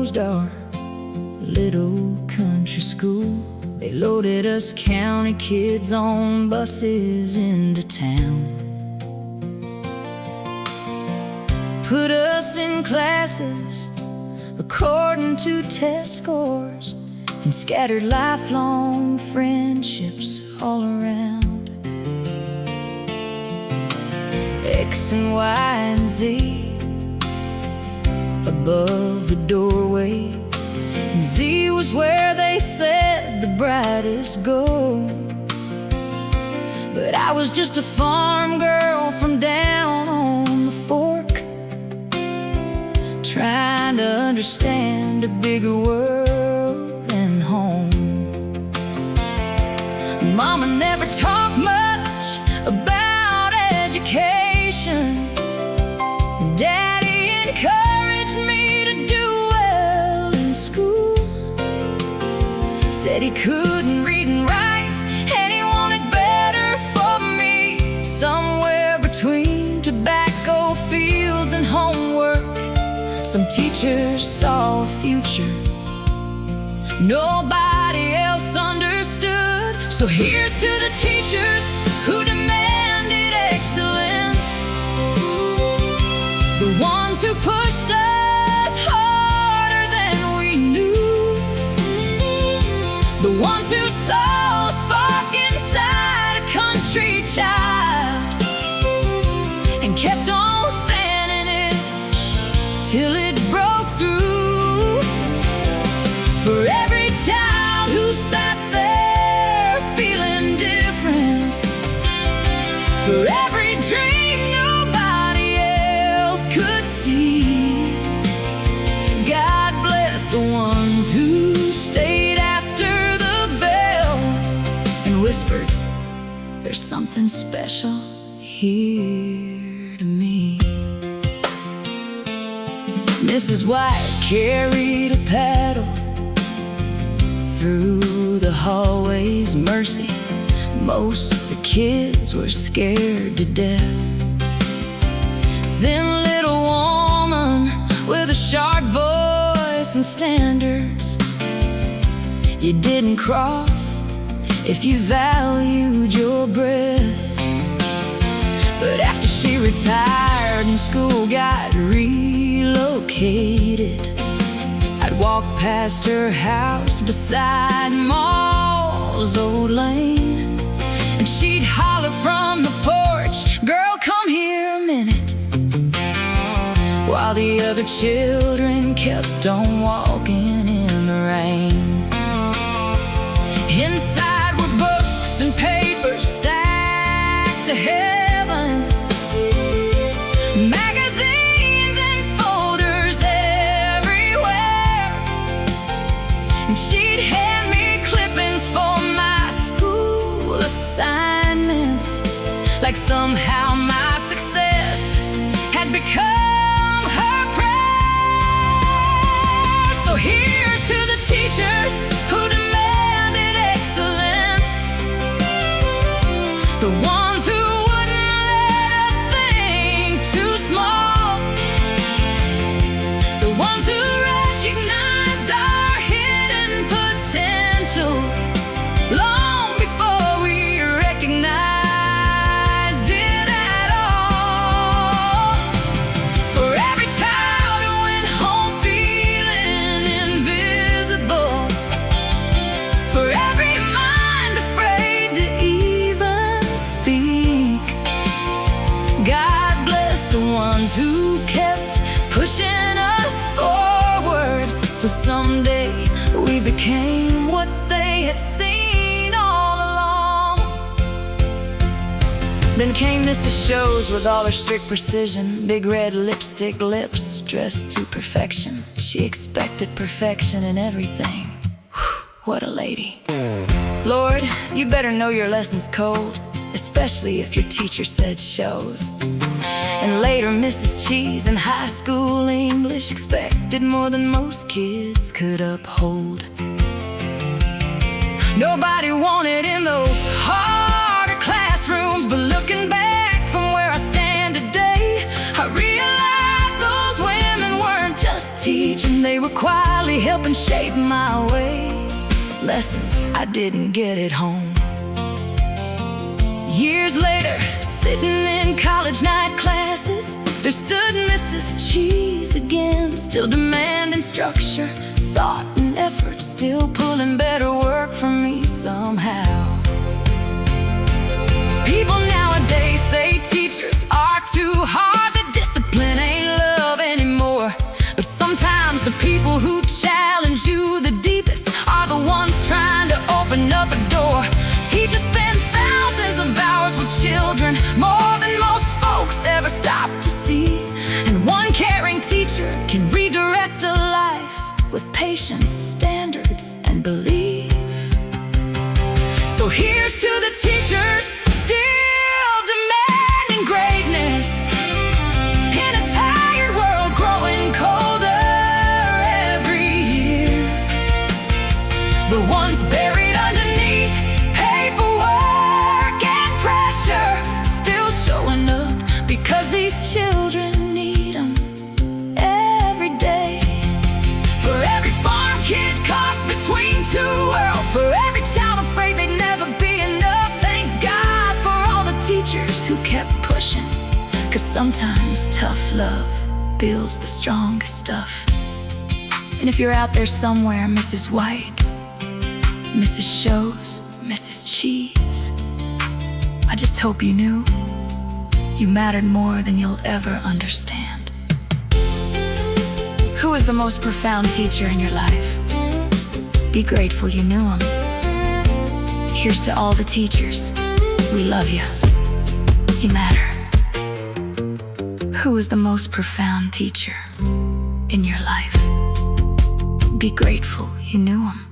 closed our little country school. They loaded us county kids on buses into town, put us in classes according to test scores, and scattered lifelong friendships all around. X and Y and Z above the doorway, and Z was where they said the brightest go. But I was just a farm girl from down on the fork, trying to understand a bigger world than home. Mama never talked much about education. Daddy encouraged me to do well in school. Said he couldn't read and write, and he wanted better for me. Somewhere between tobacco fields and homework, some teachers saw a future nobody else understood. So here's to the teachers who demanded excellence, the ones who pushed us harder than we knew, the ones who saw a spark inside a country child and kept on fanning it till it broke through. For every child who sat there feeling different, for every dream nobody else could see, God bless the ones who stayed after the bell and whispered, "There's something special here to me." Mrs. White carried a paddle through the hallways. Mercy, most of the kids were scared to death. Thin little woman with a sharp voice and standards you didn't cross if you valued your breath. But after she retired and school got relocated, I'd walk past her house beside Ma's old lane, and she'd holler from the porch, "Girl, come here a minute," while the other children kept on walking in the rain. Inside were books and papers stacked to heaven, magazines and folders everywhere, and she'd hand me clippings for my school assignments, like somehow my success had become her prayer. So here's to the teachers who demanded excellence, the ones who wouldn't let us think too small, the ones who recognized our hidden potential long before we recognized it at all. For every child who went home feeling invisible, for every mind afraid to even speak, God bless the ones who kept pushing us forward till someday we became what they had seen all along. Then came Mrs. Shows with all her strict precision, big red lipstick lips dressed to perfection. She expected perfection in everything. Whew, what a lady. Lord, you better know your lessons cold, especially if your teacher said shows. And later Mrs. Cheese in high school English expected more than most kids could uphold. Nobody wanted in those harder classrooms, but looking back from where I stand today, I realized those women weren't just teaching, they were qualified helping shape my way. Lessons I didn't get at home. Years later, sitting in college night classes, there stood Mrs. Cheese again, still demanding structure, thought and effort, still pulling better work from me somehow. People nowadays say teachers are too hard, that discipline ain't love anymore. But sometimes the people who challenge you the deepest are the ones trying to open up a door. Teachers spend thousands of hours with children, more than most folks ever stop to see. And one caring teacher can redirect a life with patience, standards, and belief. So here's to the teachers still demanding greatness in a tired world growing colder every year. The ones buried underneath paperwork and pressure, still showing up because these children need them every day. For every farm kid caught between two worlds, for every child afraid they'd never be enough, thank God for all the teachers who kept pushing. 'Cause sometimes tough love builds the strongest stuff. And if you're out there somewhere, Mrs. White, Mrs. Shows, Mrs. Cheese, I just hope you knew you mattered more than you'll ever understand. Who is the most profound teacher in your life? Be grateful you knew him. Here's to all the teachers. We love you. You matter. Who is the most profound teacher in your life? Be grateful you knew him.